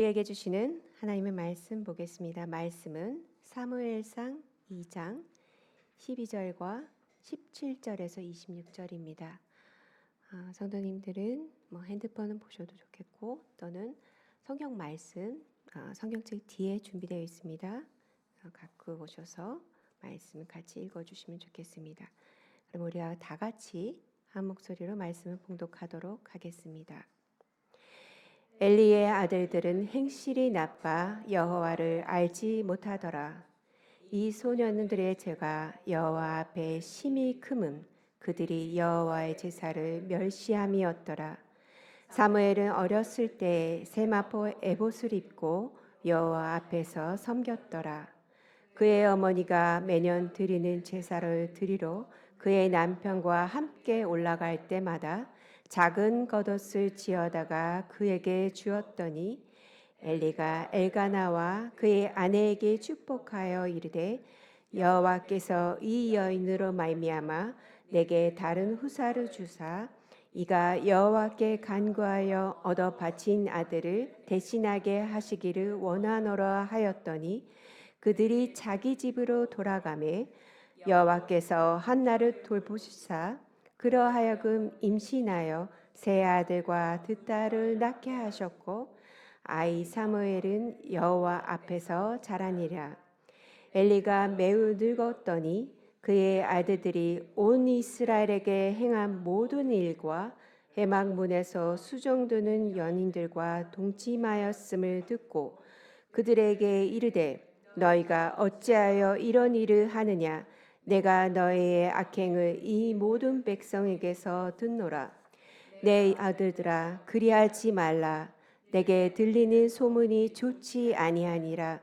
우리에게 주시는 하나님의 말씀 보겠습니다. 말씀은 사무엘상 2장 12절과 17절에서 26절입니다. 성도님들은 핸드폰은 보셔도 좋겠고 또는 성경 말씀 성경책 뒤에 준비되어 있습니다. 갖고 오셔서 말씀을 같이 읽어주시면 좋겠습니다. 그럼 우리가 다 같이 한 목소리로 말씀을 봉독하도록 하겠습니다. 엘리의 아들들은 행실이 나빠 여호와를 알지 못하더라. 이 소년들의 죄가 여호와 앞에 심히 크음 그들이 여호와의 제사를 멸시함이었더라. 사무엘은 어렸을 때 세마포 에봇을 입고 여호와 앞에서 섬겼더라. 그의 어머니가 매년 드리는 제사를 드리러 그의 남편과 함께 올라갈 때마다 작은 겉옷을 지어다가 그에게 주었더니 엘리가 엘가나와 그의 아내에게 축복하여 이르되 여호와께서 이 여인으로 말미암아 내게 다른 후사를 주사 이가 여호와께 간구하여 얻어 바친 아들을 대신하게 하시기를 원하노라 하였더니 그들이 자기 집으로 돌아가매 여호와께서 한나를 돌보시사 그러하여금 임신하여 세 아들과 두 딸을 낳게 하셨고 아이 사무엘은 여호와 앞에서 자라니라. 엘리가 매우 늙었더니 그의 아들들이 온 이스라엘에게 행한 모든 일과 해막문에서 수종드는 연인들과 동침하였음을 듣고 그들에게 이르되 너희가 어찌하여 이런 일을 하느냐 내가 너희의 악행을 이 모든 백성에게서 듣노라. 내 아들들아 그리하지 말라. 내게 들리는 소문이 좋지 아니하니라.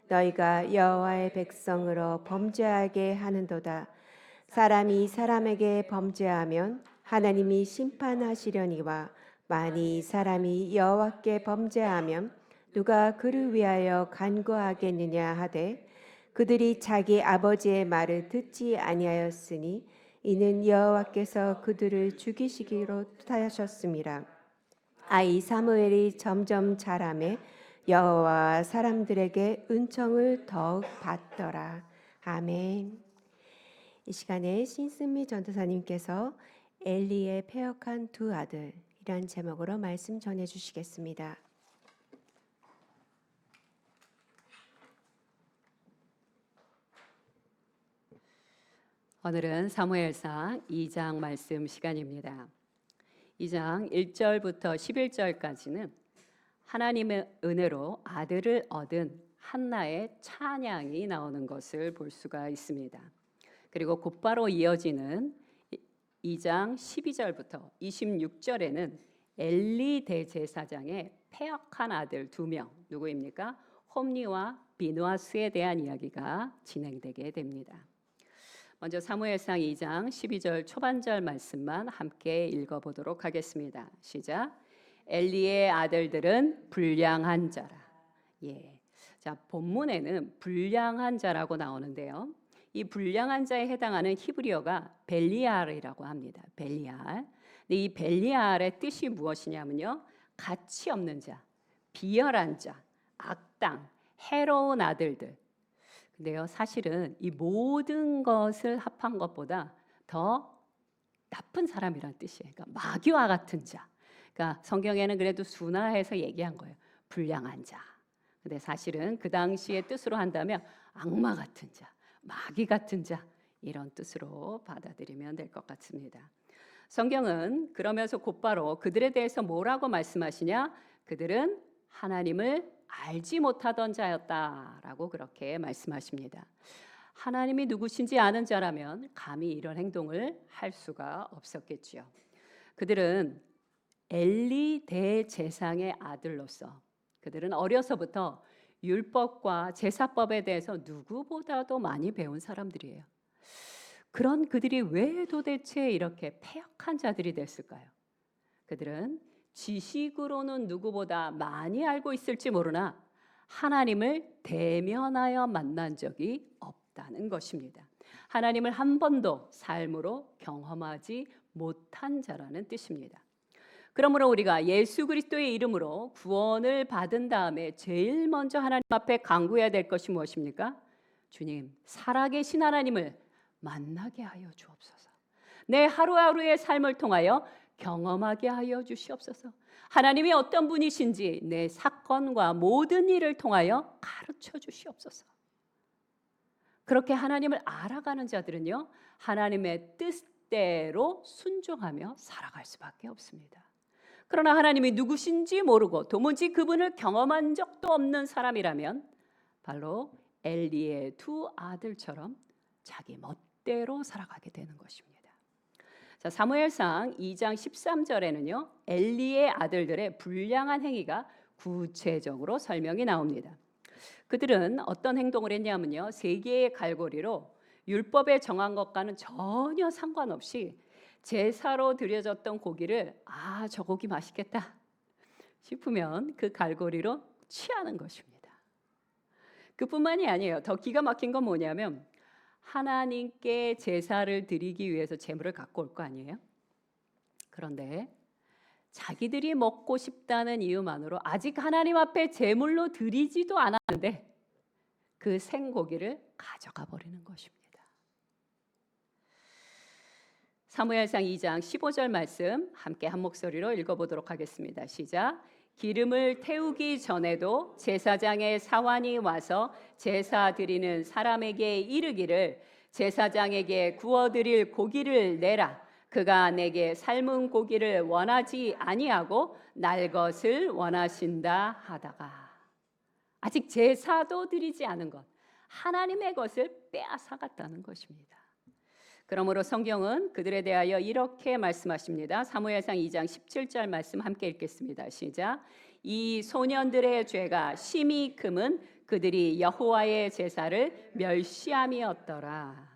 너희가 여호와의 백성으로 범죄하게 하는도다. 사람이 사람에게 범죄하면 하나님이 심판하시려니와 만일 사람이 여호와께 범죄하면 누가 그를 위하여 간구하겠느냐 하되 그들이 자기 아버지의 말을 듣지 아니하였으니 이는 여호와께서 그들을 죽이시기로 하셨습니다. 아이 사무엘이 점점 자라매 여호와 사람들에게 은총을 더욱 받더라. 아멘. 이 시간에 신승미 전도사님께서 엘리의 패역한 두 아들이란 제목으로 말씀 전해 주시겠습니다. 오늘은 사무엘상 2장 말씀 시간입니다. 2장 1절부터 11절까지는 하나님의 은혜로 아들을 얻은 한나의 찬양이 나오는 것을 볼 수가 있습니다. 그리고 곧바로 이어지는 2장 12절부터 26절에는 엘리 대제사장의 패역한 아들 2명, 누구입니까? 홈리와 비누아스에 대한 이야기가 진행되게 됩니다. 먼저 사무엘상 2장 12절 초반절 말씀만 함께 읽어보도록 하겠습니다. 시작. 엘리의 아들들은 불량한 자라. 자, 본문에는 불량한 자라고 나오는데요. 이 불량한 자에 해당하는 히브리어가 벨리알이라고 합니다. 벨리알. 근데 이 벨리알의 뜻이 무엇이냐면요. 가치 없는 자, 비열한 자, 악당, 해로운 아들들. 근데요, 사실은 이 모든 것을 합한 것보다 더 나쁜 사람이란 뜻이에요. 그러니까 마귀와 같은 자. 그러니까 성경에는 그래도 순화해서 얘기한 거예요. 불량한 자. 근데 사실은 그 당시의 뜻으로 한다면 악마 같은 자, 마귀 같은 자, 이런 뜻으로 받아들이면 될 것 같습니다. 성경은 그러면서 곧바로 그들에 대해서 뭐라고 말씀하시냐? 그들은 하나님을 알지 못하던 자였다라고 그렇게 말씀하십니다. 하나님이 누구신지 아는 자라면 감히 이런 행동을 할 수가 없었겠지요. 그들은 엘리 대제사장의 아들로서 그들은 어려서부터 율법과 제사법에 대해서 누구보다도 많이 배운 사람들이에요. 그런 그들이 왜 도대체 이렇게 패역한 자들이 됐을까요? 그들은 지식으로는 누구보다 많이 알고 있을지 모르나 하나님을 대면하여 만난 적이 없다는 것입니다. 하나님을 한 번도 삶으로 경험하지 못한 자라는 뜻입니다. 그러므로 우리가 예수 그리스도의 이름으로 구원을 받은 다음에 제일 먼저 하나님 앞에 간구해야 될 것이 무엇입니까? 주님, 살아계신 하나님을 만나게 하여 주옵소서. 내 하루하루의 삶을 통하여 경험하게 하여 주시옵소서. 하나님이 어떤 분이신지 내 사건과 모든 일을 통하여 가르쳐 주시옵소서. 그렇게 하나님을 알아가는 자들은요, 하나님의 뜻대로 순종하며 살아갈 수밖에 없습니다. 그러나 하나님이 누구신지 모르고 도무지 그분을 경험한 적도 없는 사람이라면 바로 엘리의 두 아들처럼 자기 멋대로 살아가게 되는 것입니다. 자, 사무엘상 2장 13절에는요, 엘리의 아들들의 불량한 행위가 구체적으로 설명이 나옵니다. 그들은 어떤 행동을 했냐면요, 세 개의 갈고리로 율법에 정한 것과는 전혀 상관없이 제사로 드려졌던 고기를 저 고기 맛있겠다 싶으면 그 갈고리로 취하는 것입니다. 그뿐만이 아니에요. 더 기가 막힌 건 뭐냐면 하나님께 제사를 드리기 위해서 제물을 갖고 올 거 아니에요? 그런데 자기들이 먹고 싶다는 이유만으로 아직 하나님 앞에 제물로 드리지도 않았는데 그 생고기를 가져가 버리는 것입니다. 사무엘상 2장 15절 말씀 함께 한 목소리로 읽어보도록 하겠습니다. 시작. 기름을 태우기 전에도 제사장의 사환이 와서 제사 드리는 사람에게 이르기를 제사장에게 구워드릴 고기를 내라. 그가 내게 삶은 고기를 원하지 아니하고 날 것을 원하신다 하다가 아직 제사도 드리지 않은 것, 하나님의 것을 빼앗아갔다는 것입니다. 그러므로 성경은 그들에 대하여 이렇게 말씀하십니다. 사무엘상 2장 17절 말씀 함께 읽겠습니다. 시작. 이 소년들의 죄가 심히 크면 그들이 여호와의 제사를 멸시함이었더라.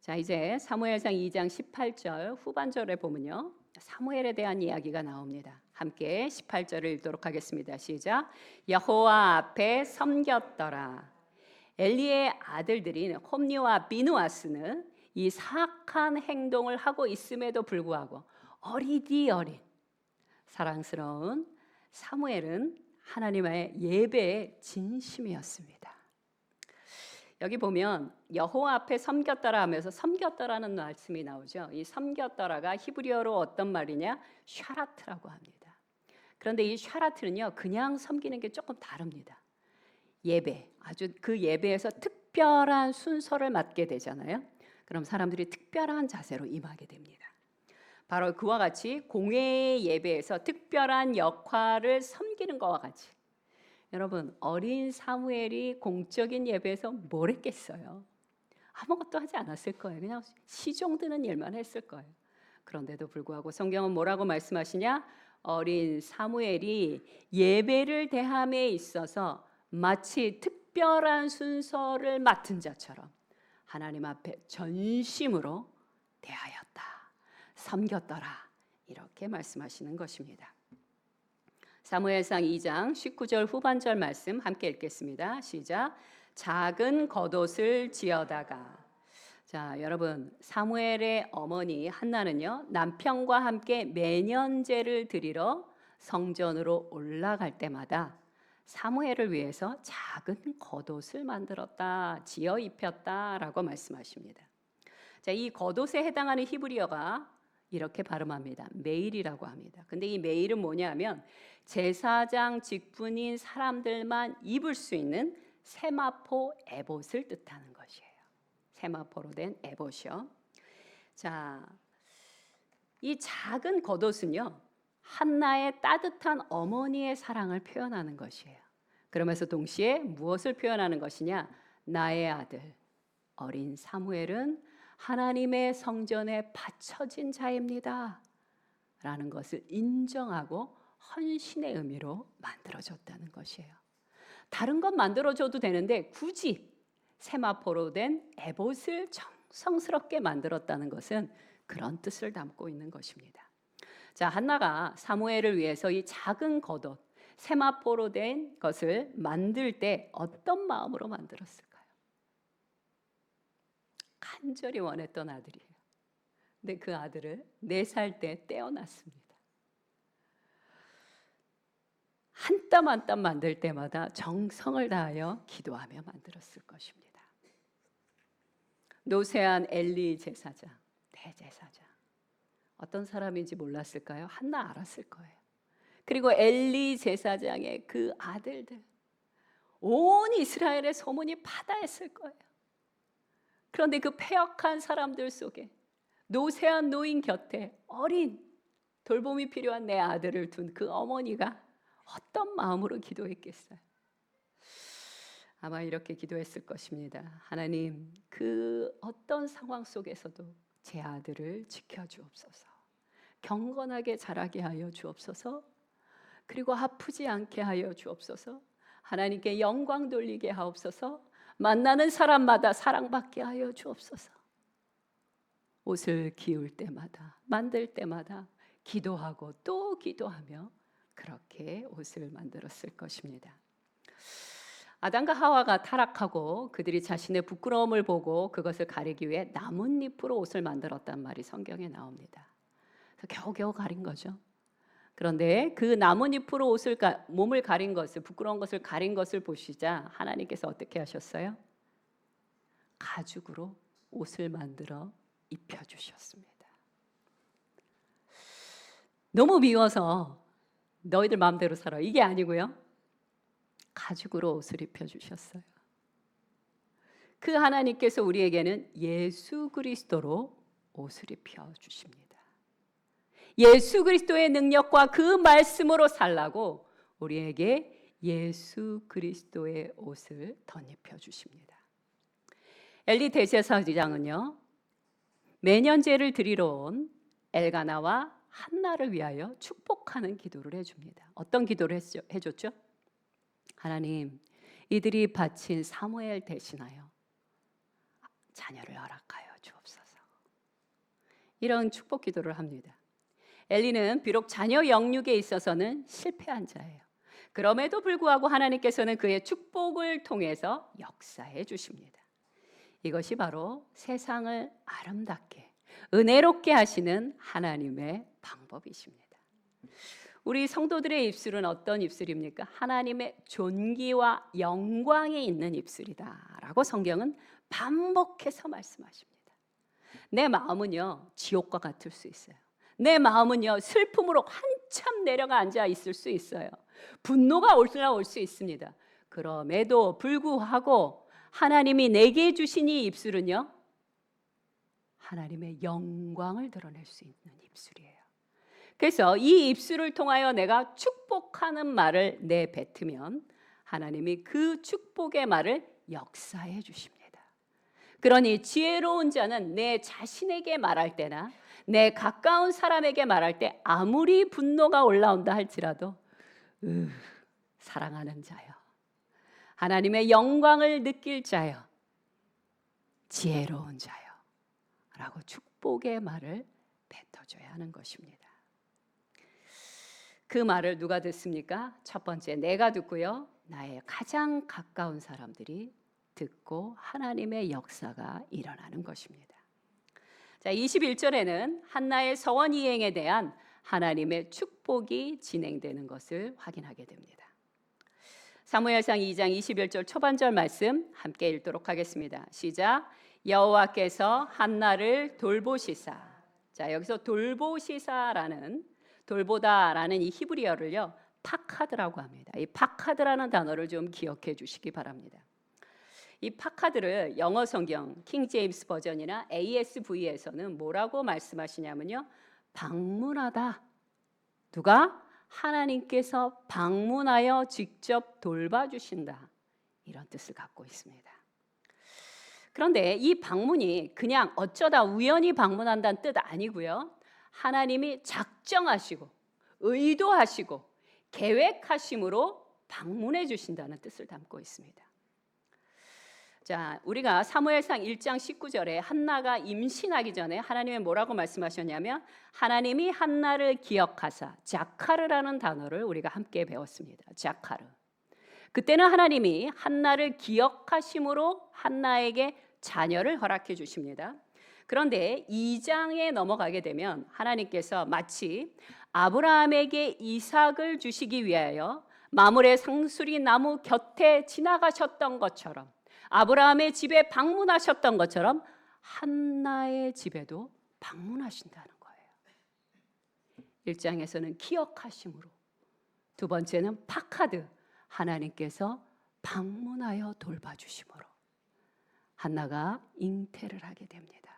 자, 이제 사무엘상 2장 18절 후반절에 보면요, 사무엘에 대한 이야기가 나옵니다. 함께 18절을 읽도록 하겠습니다. 시작. 여호와 앞에 섬겼더라. 엘리의 아들들인 홈니와 비누아스는 이 사악한 행동을 하고 있음에도 불구하고 어리디 어린 사랑스러운 사무엘은 하나님의 예배에 진심이었습니다. 여기 보면 여호와 앞에 섬겼더라 하면서 섬겼더라는 말씀이 나오죠. 이 섬겼더라가 히브리어로 어떤 말이냐? 샤라트라고 합니다. 그런데 이 샤라트는요, 그냥 섬기는 게 조금 다릅니다. 예배, 아주 그 예배에서 특별한 순서를 맡게 되잖아요. 그럼 사람들이 특별한 자세로 임하게 됩니다. 바로 그와 같이 공회의 예배에서 특별한 역할을 섬기는 것과 같이, 여러분, 어린 사무엘이 공적인 예배에서 뭘 했겠어요? 아무것도 하지 않았을 거예요. 그냥 시종 드는 일만 했을 거예요. 그런데도 불구하고 성경은 뭐라고 말씀하시냐? 어린 사무엘이 예배를 대함에 있어서 마치 특별한 순서를 맡은 자처럼 하나님 앞에 전심으로 대하였다, 섬겼더라, 이렇게 말씀하시는 것입니다. 사무엘상 2장 19절 후반절 말씀 함께 읽겠습니다. 시작. 작은 겉옷을 지어다가. 자, 여러분, 사무엘의 어머니 한나는요, 남편과 함께 매년제를 드리러 성전으로 올라갈 때마다 사무엘을 위해서 작은 겉옷을 만들었다, 지어 입혔다라고 말씀하십니다. 자, 이 겉옷에 해당하는 히브리어가 이렇게 발음합니다. 메일이라고 합니다. 근데 이 메일은 뭐냐면 제사장 직분인 사람들만 입을 수 있는 세마포 에봇을 뜻하는 것이에요. 세마포로 된 에봇이요. 자, 이 작은 겉옷은요, 한나의 따뜻한 어머니의 사랑을 표현하는 것이에요. 그러면서 동시에 무엇을 표현하는 것이냐? 나의 아들 어린 사무엘은 하나님의 성전에 바쳐진 자입니다 라는 것을 인정하고 헌신의 의미로 만들어졌다는 것이에요. 다른 것 만들어줘도 되는데 굳이 세마포로 된 에봇을 정성스럽게 만들었다는 것은 그런 뜻을 담고 있는 것입니다. 자, 한나가 사무엘을 위해서 이 작은 겉옷 세마포로 된 것을 만들 때 어떤 마음으로 만들었을까요? 간절히 원했던 아들이에요. 근데 그 아들을 4살 때 떼어놨습니다. 한 땀 한 땀 만들 때마다 정성을 다하여 기도하며 만들었을 것입니다. 노쇠한 엘리 제사장, 대제사장. 어떤 사람인지 몰랐을까요? 한나 알았을 거예요. 그리고 엘리 제사장의 그 아들들, 온 이스라엘의 소문이 파다했을 거예요. 그런데 그 패역한 사람들 속에 노쇠한 노인 곁에 어린 돌봄이 필요한 내 아들을 둔 그 어머니가 어떤 마음으로 기도했겠어요? 아마 이렇게 기도했을 것입니다. 하나님, 그 어떤 상황 속에서도 제 아들을 지켜주옵소서. 경건하게 자라게 하여 주옵소서. 그리고 아프지 않게 하여 주옵소서. 하나님께 영광 돌리게 하옵소서. 만나는 사람마다 사랑받게 하여 주옵소서. 옷을 기울 때마다, 만들 때마다 기도하고 또 기도하며 그렇게 옷을 만들었을 것입니다. 아담과 하와가 타락하고 그들이 자신의 부끄러움을 보고 그것을 가리기 위해 나뭇잎으로 옷을 만들었단 말이 성경에 나옵니다. 그래서 겨우겨우 가린 거죠. 그런데 그 나뭇잎으로 몸을 가린 것을, 부끄러운 것을 가린 것을 보시자 하나님께서 어떻게 하셨어요? 가죽으로 옷을 만들어 입혀주셨습니다. 너무 미워서 너희들 마음대로 살아, 이게 아니고요, 가죽으로 옷을 입혀주셨어요. 그 하나님께서 우리에게는 예수 그리스도로 옷을 입혀주십니다. 예수 그리스도의 능력과 그 말씀으로 살라고 우리에게 예수 그리스도의 옷을 덧입혀 주십니다. 엘리 대제사장은요, 매년 제를 드리러 온 엘가나와 한나를 위하여 축복하는 기도를 해줍니다. 어떤 기도를 해줬죠? 하나님, 이들이 바친 사무엘 대신하여 자녀를 허락하여 주옵소서. 이런 축복 기도를 합니다. 엘리는 비록 자녀 영육에 있어서는 실패한 자예요. 그럼에도 불구하고 하나님께서는 그의 축복을 통해서 역사해 주십니다. 이것이 바로 세상을 아름답게 은혜롭게 하시는 하나님의 방법이십니다. 우리 성도들의 입술은 어떤 입술입니까? 하나님의 존귀와 영광이 있는 입술이다라고 성경은 반복해서 말씀하십니다. 내 마음은요, 지옥과 같을 수 있어요. 내 마음은요, 슬픔으로 한참 내려가 앉아 있을 수 있어요. 분노가 올라올 수 있습니다. 그럼에도 불구하고 하나님이 내게 주신 이 입술은요, 하나님의 영광을 드러낼 수 있는 입술이에요. 그래서 이 입술을 통하여 내가 축복하는 말을 내뱉으면 하나님이 그 축복의 말을 역사해 주십니다. 그러니 지혜로운 자는 내 자신에게 말할 때나 내 가까운 사람에게 말할 때 아무리 분노가 올라온다 할지라도 사랑하는 자여, 하나님의 영광을 느낄 자여, 지혜로운 자여 라고 축복의 말을 뱉어줘야 하는 것입니다. 그 말을 누가 듣습니까? 첫 번째, 내가 듣고요, 나의 가장 가까운 사람들이 듣고 하나님의 역사가 일어나는 것입니다. 자, 21절에는 한나의 서원 이행에 대한 하나님의 축복이 진행되는 것을 확인하게 됩니다. 사무엘상 2장 21절 초반절 말씀 함께 읽도록 하겠습니다. 시작. 여호와께서 한나를 돌보시사. 자, 여기서 돌보시사라는, 돌보다라는 이 히브리어를요, 파카드라고 합니다. 이 파카드라는 단어를 좀 기억해 주시기 바랍니다. 이 파카드를 영어 성경 킹 제임스 버전이나 ASV에서는 뭐라고 말씀하시냐면요, 방문하다. 누가? 하나님께서 방문하여 직접 돌봐주신다, 이런 뜻을 갖고 있습니다. 그런데 이 방문이 그냥 어쩌다 우연히 방문한다는 뜻 아니고요, 하나님이 작정하시고 의도하시고 계획하심으로 방문해 주신다는 뜻을 담고 있습니다. 자, 우리가 사무엘상 1장 19절에 한나가 임신하기 전에 하나님이 뭐라고 말씀하셨냐면, 하나님이 한나를 기억하사, 자카르라는 단어를 우리가 함께 배웠습니다. 자카르. 그때는 하나님이 한나를 기억하심으로 한나에게 자녀를 허락해 주십니다. 그런데 2장에 넘어가게 되면 하나님께서 마치 아브라함에게 이삭을 주시기 위하여 마므레 상수리 나무 곁에 지나가셨던 것처럼, 아브라함의 집에 방문하셨던 것처럼 한나의 집에도 방문하신다는 거예요. 1장에서는 기억하심으로, 두 번째는 파카드, 하나님께서 방문하여 돌봐주심으로 한나가 잉태를 하게 됩니다.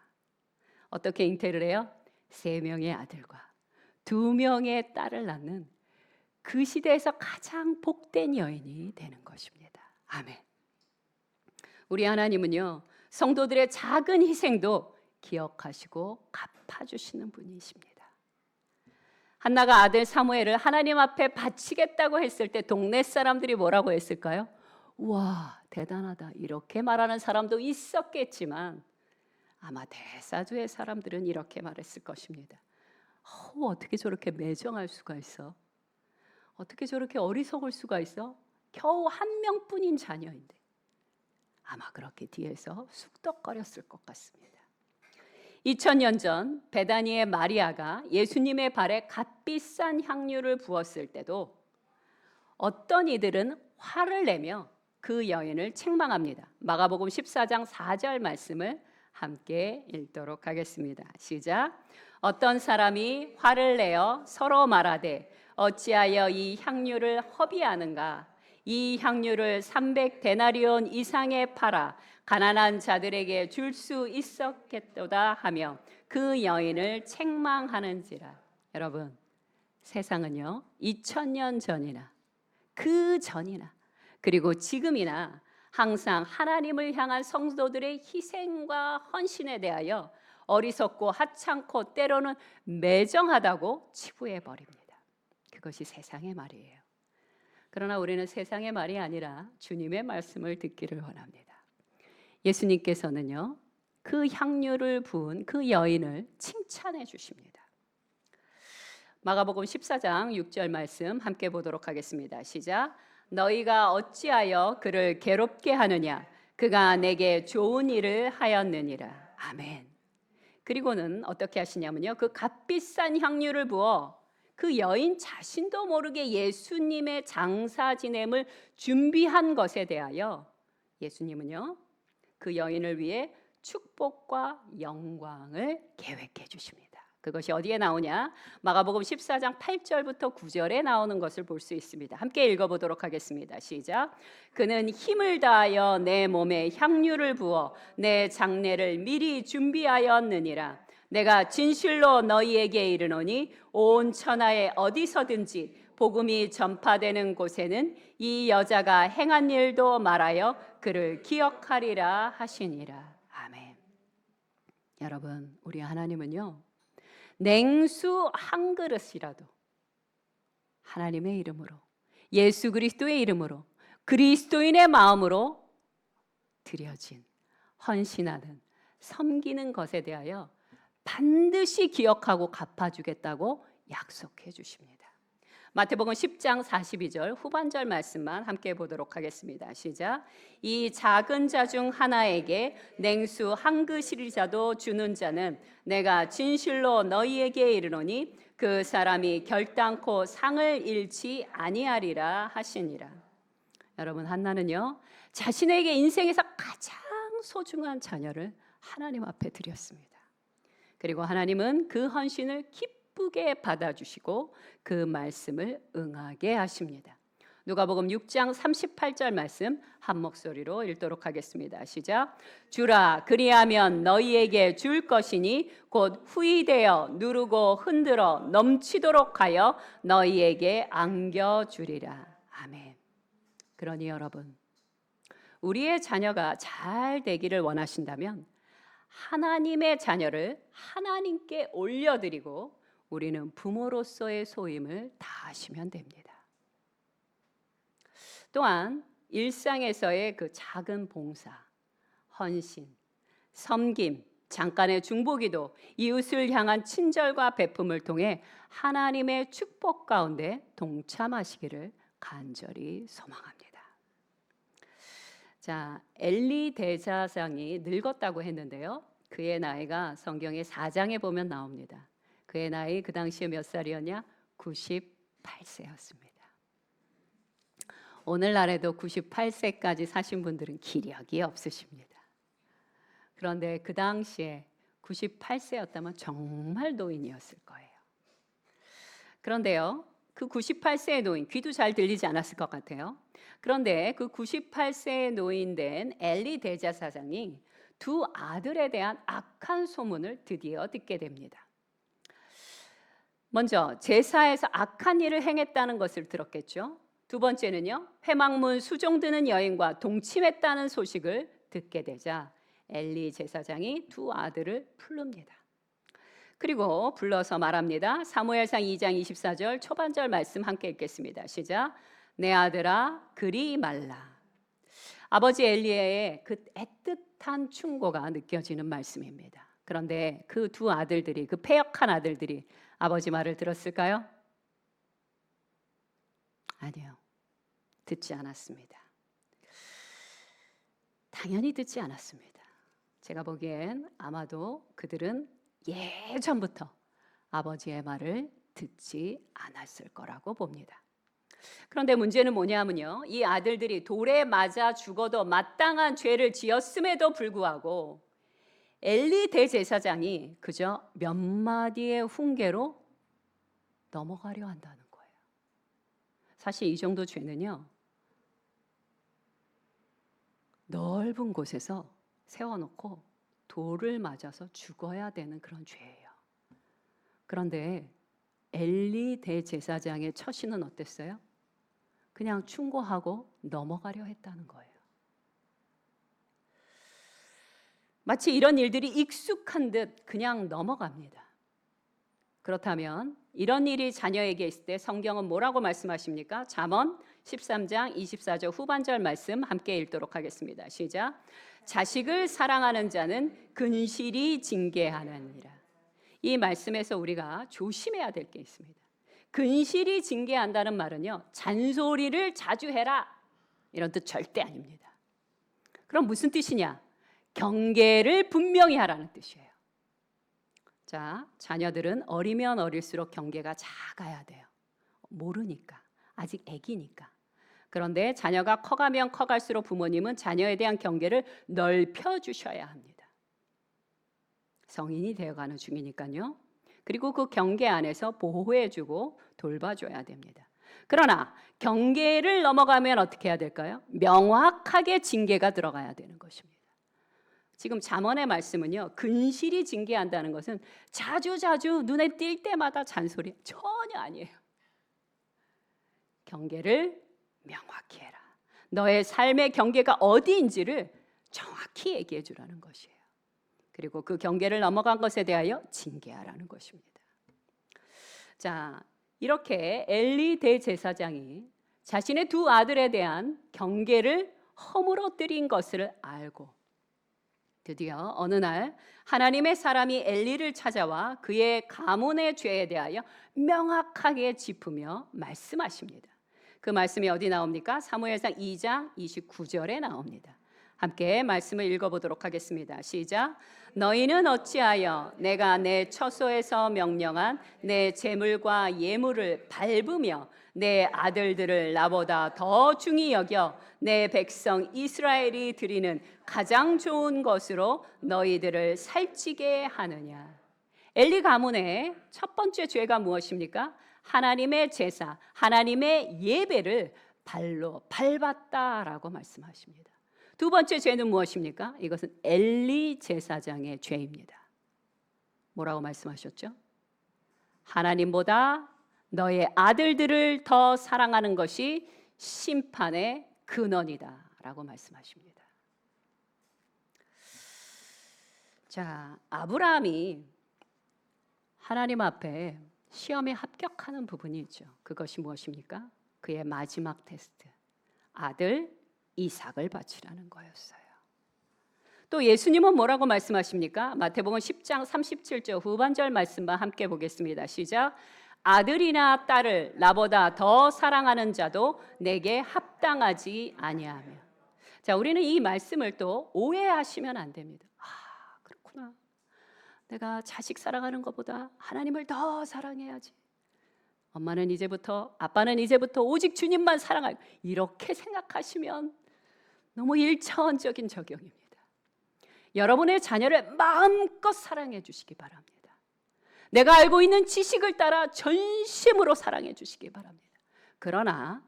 어떻게 잉태를 해요? 3명의 아들과 2명의 딸을 낳는 그 시대에서 가장 복된 여인이 되는 것입니다. 아멘. 우리 하나님은요, 성도들의 작은 희생도 기억하시고 갚아주시는 분이십니다. 한나가 아들 사무엘을 하나님 앞에 바치겠다고 했을 때 동네 사람들이 뭐라고 했을까요? 우와, 대단하다, 이렇게 말하는 사람도 있었겠지만 아마 대사주의 사람들은 이렇게 말했을 것입니다. 어떻게 저렇게 매정할 수가 있어? 어떻게 저렇게 어리석을 수가 있어? 겨우 1명뿐인 자녀인데. 아마 그렇게 뒤에서 쑥덕거렸을 것 같습니다. 2000년 전 베다니의 마리아가 예수님의 발에 값비싼 향유를 부었을 때도 어떤 이들은 화를 내며 그 여인을 책망합니다. 마가복음 14장 4절 말씀을 함께 읽도록 하겠습니다. 시작. 어떤 사람이 화를 내어 서로 말하되 어찌하여 이 향유를 허비하는가? 이 향유를 300데나리온 이상에 팔아 가난한 자들에게 줄 수 있었겠도다 하며 그 여인을 책망하는지라. 여러분, 세상은요 2000년 전이나 그 전이나 그리고 지금이나 항상 하나님을 향한 성도들의 희생과 헌신에 대하여 어리석고 하찮고 때로는 매정하다고 치부해 버립니다. 그것이 세상의 말이에요. 그러나 우리는 세상의 말이 아니라 주님의 말씀을 듣기를 원합니다. 예수님께서는요, 그 향유를 부은 그 여인을 칭찬해 주십니다. 마가복음 14장 6절 말씀 함께 보도록 하겠습니다. 시작. 너희가 어찌하여 그를 괴롭게 하느냐? 그가 내게 좋은 일을 하였느니라. 아멘. 그리고는 어떻게 하시냐면요, 그 값비싼 향유를 부어 그 여인 자신도 모르게 예수님의 장사 지냄을 준비한 것에 대하여 예수님은요, 그 여인을 위해 축복과 영광을 계획해 주십니다. 그것이 어디에 나오냐? 마가복음 14장 8절부터 9절에 나오는 것을 볼 수 있습니다. 함께 읽어보도록 하겠습니다. 시작. 그는 힘을 다하여 내 몸에 향유를 부어 내 장례를 미리 준비하였느니라. 내가 진실로 너희에게 이르노니 온 천하에 어디서든지 복음이 전파되는 곳에는 이 여자가 행한 일도 말하여 그를 기억하리라 하시니라. 아멘. 여러분, 우리 하나님은요, 냉수 한 그릇이라도 하나님의 이름으로, 예수 그리스도의 이름으로, 그리스도인의 마음으로 드려진, 헌신하는, 섬기는 것에 대하여 반드시 기억하고 갚아주겠다고 약속해 주십니다. 마태복음 10장 42절 후반절 말씀만 함께 보도록 하겠습니다. 시작. 이 작은 자 중 하나에게 냉수 한 그릇이라도 주는 자는 내가 진실로 너희에게 이르노니 그 사람이 결단코 상을 잃지 아니하리라 하시니라. 여러분, 한나는요, 자신에게 인생에서 가장 소중한 자녀를 하나님 앞에 드렸습니다. 그리고 하나님은 그 헌신을 기쁘게 받아주시고 그 말씀을 응하게 하십니다. 누가복음 6장 38절 말씀 한 목소리로 읽도록 하겠습니다. 시작. 주라, 그리하면 너희에게 줄 것이니 곧 후이되어 누르고 흔들어 넘치도록 하여 너희에게 안겨주리라. 아멘. 그러니 여러분, 우리의 자녀가 잘 되기를 원하신다면 하나님의 자녀를 하나님께 올려드리고 우리는 부모로서의 소임을 다하시면 됩니다. 또한 일상에서의 그 작은 봉사, 헌신, 섬김, 잠깐의 중보기도, 이웃을 향한 친절과 베품을 통해 하나님의 축복 가운데 동참하시기를 간절히 소망합니다. 자, 엘리 대제사장이 늙었다고 했는데요, 그의 나이가 성경의 4장에 보면 나옵니다. 그의 나이 그 당시에 몇 살이었냐? 98세였습니다. 오늘날에도 98세까지 사신 분들은 기력이 없으십니다. 그런데 그 당시에 98세였다면 정말 노인이었을 거예요. 그런데요, 그 98세의 노인, 귀도 잘 들리지 않았을 것 같아요. 그런데 그 98세의 노인된 엘리 대제사장이 두 아들에 대한 악한 소문을 드디어 듣게 됩니다. 먼저 제사에서 악한 일을 행했다는 것을 들었겠죠. 두 번째는요, 회막문 수종드는 여인과 동침했다는 소식을 듣게 되자 엘리 제사장이 두 아들을 부릅니다. 그리고 불러서 말합니다. 사무엘상 2장 24절 초반절 말씀 함께 읽겠습니다. 시작. 내 아들아 그리 말라. 아버지 엘리야의 그 애틋한 충고가 느껴지는 말씀입니다. 그런데 그 두 아들들이, 그 패역한 아들들이 아버지 말을 들었을까요? 아니요. 듣지 않았습니다. 당연히 듣지 않았습니다. 제가 보기엔 아마도 그들은 예전부터 아버지의 말을 듣지 않았을 거라고 봅니다. 그런데 문제는 뭐냐면요, 이 아들들이 돌에 맞아 죽어도 마땅한 죄를 지었음에도 불구하고 엘리 대제사장이 그저 몇 마디의 훈계로 넘어가려 한다는 거예요. 사실 이 정도 죄는요, 넓은 곳에서 세워놓고 돌을 맞아서 죽어야 되는 그런 죄예요. 그런데 엘리 대제사장의 처신은 어땠어요? 그냥 충고하고 넘어가려 했다는 거예요. 마치 이런 일들이 익숙한 듯 그냥 넘어갑니다. 그렇다면 이런 일이 자녀에게 있을 때 성경은 뭐라고 말씀하십니까? 잠언 13장 24절 후반절 말씀 함께 읽도록 하겠습니다. 시작. 자식을 사랑하는 자는 근실이 징계하느니라. 이 말씀에서 우리가 조심해야 될 게 있습니다. 근실이 징계한다는 말은요, 잔소리를 자주 해라 이런 뜻 절대 아닙니다. 그럼 무슨 뜻이냐? 경계를 분명히 하라는 뜻이에요. 자, 자녀들은 어리면 어릴수록 경계가 작아야 돼요. 모르니까, 아직 애기니까. 그런데 자녀가 커가면 커갈수록 부모님은 자녀에 대한 경계를 넓혀 주셔야 합니다. 성인이 되어가는 중이니까요. 그리고 그 경계 안에서 보호해주고 돌봐줘야 됩니다. 그러나 경계를 넘어가면 어떻게 해야 될까요? 명확하게 징계가 들어가야 되는 것입니다. 지금 잠언의 말씀은요, 근실이 징계한다는 것은 자주자주 눈에 띌 때마다 잔소리 전혀 아니에요. 경계를 명확히 해라. 너의 삶의 경계가 어디인지를 정확히 얘기해 주라는 것이에요. 그리고 그 경계를 넘어간 것에 대하여 징계하라는 것입니다. 자, 이렇게 엘리 대제사장이 자신의 두 아들에 대한 경계를 허물어뜨린 것을 알고 드디어 어느 날 하나님의 사람이 엘리를 찾아와 그의 가문의 죄에 대하여 명확하게 짚으며 말씀하십니다. 그 말씀이 어디 나옵니까? 사무엘상 2장 29절에 나옵니다. 함께 말씀을 읽어보도록 하겠습니다. 시작. 너희는 어찌하여 내가 내 처소에서 명령한 내 재물과 예물을 밟으며 내 아들들을 나보다 더 중히 여겨 내 백성 이스라엘이 드리는 가장 좋은 것으로 너희들을 살찌게 하느냐. 엘리 가문의 첫 번째 죄가 무엇입니까? 하나님의 제사, 하나님의 예배를 발로 밟았다라고 말씀하십니다. 두 번째 죄는 무엇입니까? 이것은 엘리 제사장의 죄입니다. 뭐라고 말씀하셨죠? 하나님보다 너의 아들들을 더 사랑하는 것이 심판의 근원이다 라고 말씀하십니다. 자, 아브라함이 하나님 앞에 시험에 합격하는 부분이 있죠. 그것이 무엇입니까? 그의 마지막 테스트, 아들 이삭을 바치라는 거였어요. 또 예수님은 뭐라고 말씀하십니까? 마태복음 10장 37절 후반절 말씀만 함께 보겠습니다. 시작. 아들이나 딸을 나보다 더 사랑하는 자도 내게 합당하지 아니하며. 자, 우리는 이 말씀을 또 오해하시면 안 됩니다. 아, 그렇구나. 내가 자식 사랑하는 것보다 하나님을 더 사랑해야지. 엄마는 이제부터, 아빠는 이제부터 오직 주님만 사랑할, 이렇게 생각하시면 너무 일차원적인 적용입니다. 여러분의 자녀를 마음껏 사랑해 주시기 바랍니다. 내가 알고 있는 지식을 따라 전심으로 사랑해 주시기 바랍니다. 그러나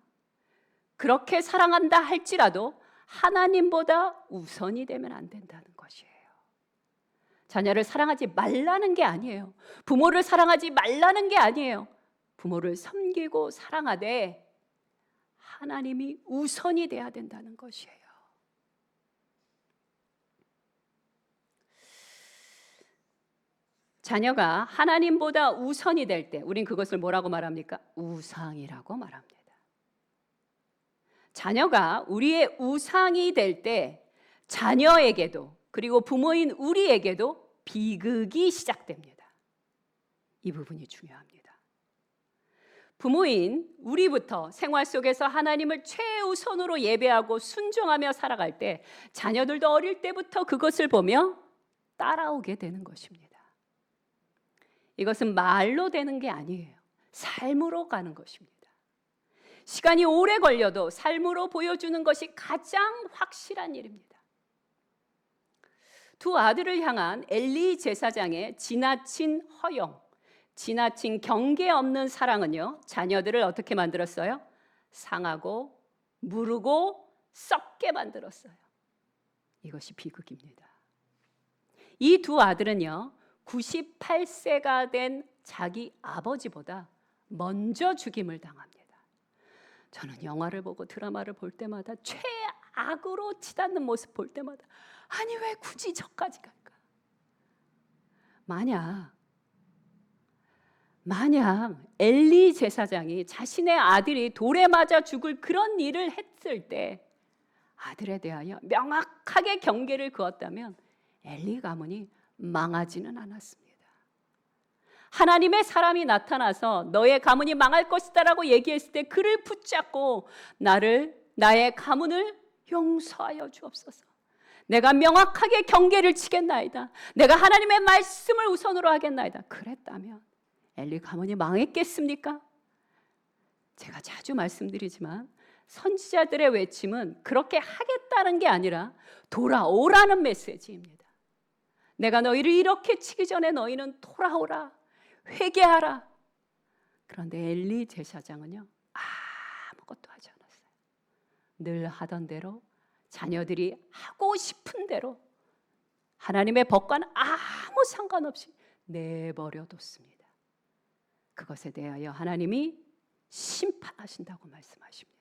그렇게 사랑한다 할지라도 하나님보다 우선이 되면 안 된다는 것이에요. 자녀를 사랑하지 말라는 게 아니에요. 부모를 사랑하지 말라는 게 아니에요. 부모를 섬기고 사랑하되 하나님이 우선이 돼야 된다는 것이에요. 자녀가 하나님보다 우선이 될 때 우린 그것을 뭐라고 말합니까? 우상이라고 말합니다. 자녀가 우리의 우상이 될 때 자녀에게도 그리고 부모인 우리에게도 비극이 시작됩니다. 이 부분이 중요합니다. 부모인 우리부터 생활 속에서 하나님을 최우선으로 예배하고 순종하며 살아갈 때 자녀들도 어릴 때부터 그것을 보며 따라오게 되는 것입니다. 이것은 말로 되는 게 아니에요. 삶으로 가는 것입니다. 시간이 오래 걸려도 삶으로 보여주는 것이 가장 확실한 일입니다. 두 아들을 향한 엘리 제사장의 지나친 허용, 지나친 경계 없는 사랑은요, 자녀들을 어떻게 만들었어요? 상하고 무르고 썩게 만들었어요. 이것이 비극입니다. 이 두 아들은요, 98세가 된 자기 아버지보다 먼저 죽임을 당합니다. 저는 영화를 보고 드라마를 볼 때마다 최악으로 치닫는 모습 볼 때마다 아니 왜 굳이 저까지 갈까? 만약 엘리 제사장이 자신의 아들이 돌에 맞아 죽을 그런 일을 했을 때 아들에 대하여 명확하게 경계를 그었다면 엘리 가문이 망하지는 않았습니다. 하나님의 사람이 나타나서 너의 가문이 망할 것이다라고 얘기했을 때 그를 붙잡고 나의 가문을 용서하여 주옵소서. 내가 명확하게 경계를 치겠나이다. 내가 하나님의 말씀을 우선으로 하겠나이다. 그랬다면 엘리 가문이 망했겠습니까? 제가 자주 말씀드리지만 선지자들의 외침은 그렇게 하겠다는 게 아니라 돌아오라는 메시지입니다. 내가 너희를 이렇게 치기 전에 너희는 돌아오라. 회개하라. 그런데 엘리 제사장은요, 아무것도 하지 않았어요. 늘 하던 대로 자녀들이 하고 싶은 대로 하나님의 법과는 아무 상관없이 내버려 뒀습니다. 그것에 대하여 하나님이 심판하신다고 말씀하십니다.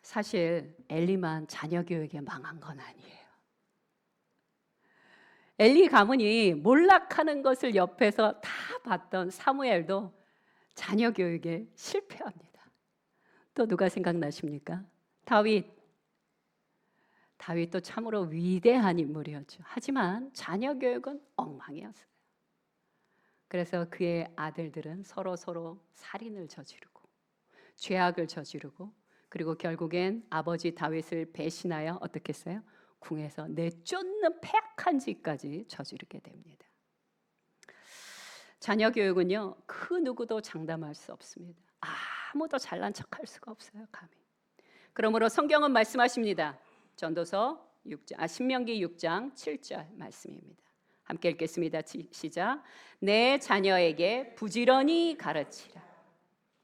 사실 엘리만 자녀 교육에 망한 건 아니에요. 엘리 가문이 몰락하는 것을 옆에서 다 봤던 사무엘도 자녀 교육에 실패합니다. 또 누가 생각나십니까? 다윗도 참으로 위대한 인물이었죠. 하지만 자녀 교육은 엉망이었어요. 그래서 그의 아들들은 서로 살인을 저지르고 죄악을 저지르고 그리고 결국엔 아버지 다윗을 배신하여 어떻게 했어요? 궁에서 내쫓는 패악한 짓까지 저지르게 됩니다. 자녀 교육은요, 그 누구도 장담할 수 없습니다. 아무도 잘난 척할 수가 없어요, 감히. 그러므로 성경은 말씀하십니다. 전도서 신명기 6장 7절 말씀입니다. 함께 읽겠습니다. 시작. 내 자녀에게 부지런히 가르치라.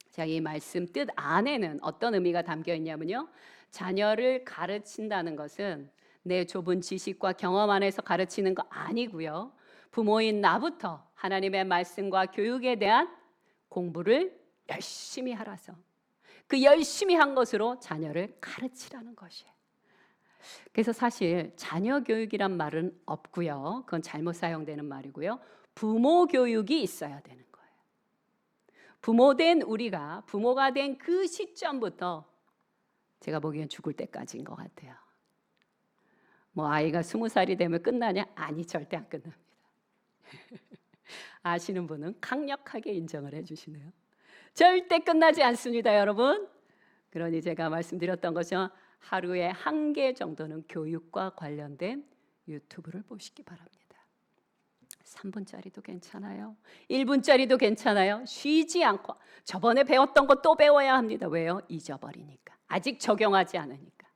자, 이 말씀 뜻 안에는 어떤 의미가 담겨 있냐면요, 자녀를 가르친다는 것은 내 좁은 지식과 경험 안에서 가르치는 거 아니고요, 부모인 나부터 하나님의 말씀과 교육에 대한 공부를 열심히 하라서 그 열심히 한 것으로 자녀를 가르치라는 것이에요. 그래서 사실 자녀 교육이란 말은 없고요, 그건 잘못 사용되는 말이고요, 부모 교육이 있어야 되는 거예요. 부모된 우리가 부모가 된 그 시점부터 제가 보기엔 죽을 때까지인 것 같아요. 아이가 20살이 되면 끝나냐? 아니, 절대 안 끝납니다. 아시는 분은 강력하게 인정을 해주시네요. 절대 끝나지 않습니다, 여러분. 그러니 제가 말씀드렸던 것은 하루에 1개 정도는 교육과 관련된 유튜브를 보시기 바랍니다. 3분짜리도 괜찮아요. 1분짜리도 괜찮아요. 쉬지 않고 저번에 배웠던 거 또 배워야 합니다. 왜요? 잊어버리니까. 아직 적용하지 않으니까.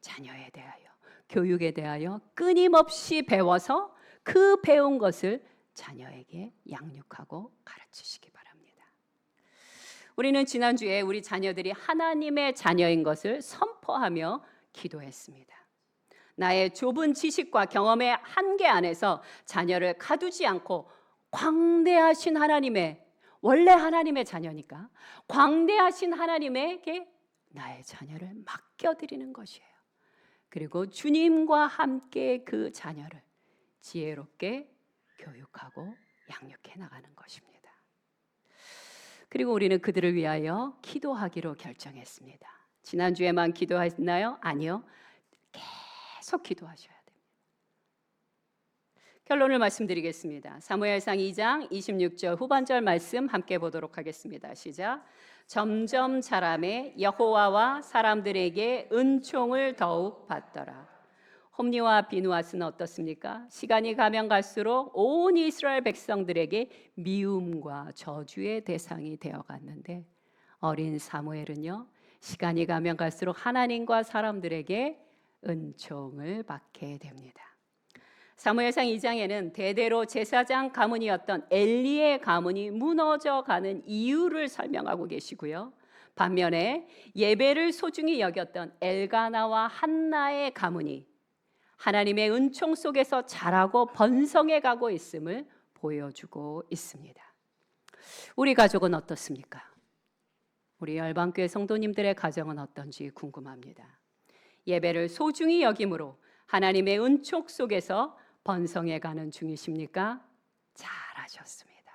자녀에 대하여, 교육에 대하여 끊임없이 배워서 그 배운 것을 자녀에게 양육하고 가르치시기 바랍니다. 우리는 지난주에 우리 자녀들이 하나님의 자녀인 것을 선포하며 기도했습니다. 나의 좁은 지식과 경험의 한계 안에서 자녀를 가두지 않고 광대하신 하나님의, 원래 하나님의 자녀니까 광대하신 하나님에게 나의 자녀를 맡겨드리는 것이에요. 그리고 주님과 함께 그 자녀를 지혜롭게 교육하고 양육해 나가는 것입니다. 그리고 우리는 그들을 위하여 기도하기로 결정했습니다. 지난주에만 기도했나요? 아니요. 계속 기도하셔야 됩니다. 결론을 말씀드리겠습니다. 사무엘상 2장 26절 후반절 말씀 함께 보도록 하겠습니다. 시작. 점점 자라매 여호와와 사람들에게 은총을 더욱 받더라. 홈리와 비누아스는 어떻습니까? 시간이 가면 갈수록 온 이스라엘 백성들에게 미움과 저주의 대상이 되어갔는데 어린 사무엘은요, 시간이 가면 갈수록 하나님과 사람들에게 은총을 받게 됩니다. 사무엘상 2장에는 대대로 제사장 가문이었던 엘리의 가문이 무너져가는 이유를 설명하고 계시고요. 반면에 예배를 소중히 여겼던 엘가나와 한나의 가문이 하나님의 은총 속에서 자라고 번성해 가고 있음을 보여주고 있습니다. 우리 가족은 어떻습니까? 우리 열방교회 성도님들의 가정은 어떤지 궁금합니다. 예배를 소중히 여김으로 하나님의 은총 속에서 번성해 가는 중이십니까? 잘하셨습니다.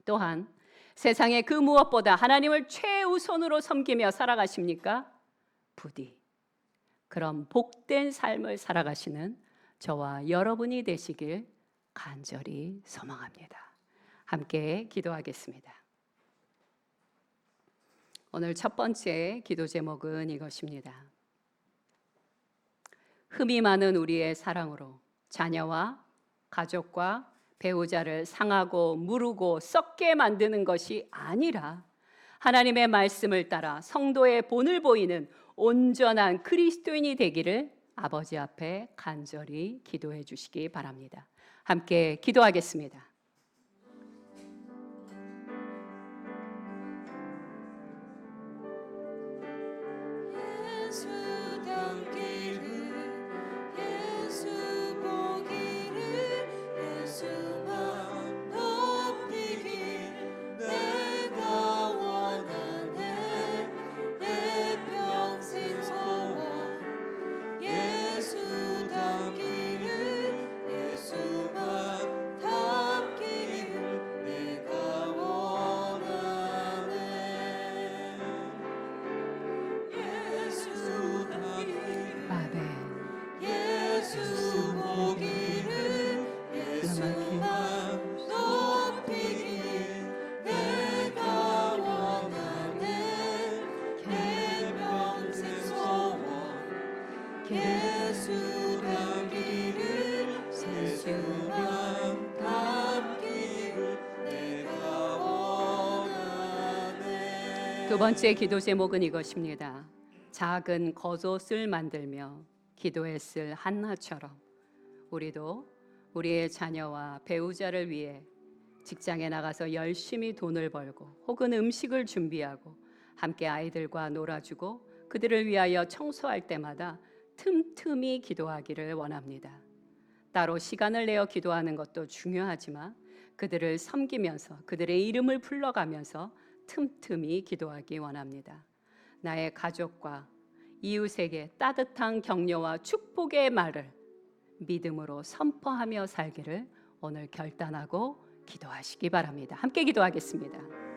또한 세상의 그 무엇보다 하나님을 최우선으로 섬기며 살아가십니까? 부디 그런 복된 삶을 살아가시는 저와 여러분이 되시길 간절히 소망합니다. 함께 기도하겠습니다. 오늘 첫 번째 기도 제목은 이것입니다. 흠이 많은 우리의 사랑으로 자녀와 가족과 배우자를 상하고 무르고 썩게 만드는 것이 아니라 하나님의 말씀을 따라 성도의 본을 보이는 온전한 그리스도인이 되기를 아버지 앞에 간절히 기도해 주시기 바랍니다. 함께 기도하겠습니다. 두 번째 기도 제목은 이것입니다. 작은 겉옷을 만들며 기도했을 한나처럼 우리도 우리의 자녀와 배우자를 위해 직장에 나가서 열심히 돈을 벌고 혹은 음식을 준비하고 함께 아이들과 놀아주고 그들을 위하여 청소할 때마다 틈틈이 기도하기를 원합니다. 따로 시간을 내어 기도하는 것도 중요하지만 그들을 섬기면서 그들의 이름을 불러가면서 틈틈이 기도하기 원합니다. 나의 가족과 이웃에게 따뜻한 격려와 축복의 말을 믿음으로 선포하며 살기를 오늘 결단하고 기도하시기 바랍니다. 함께 기도하겠습니다.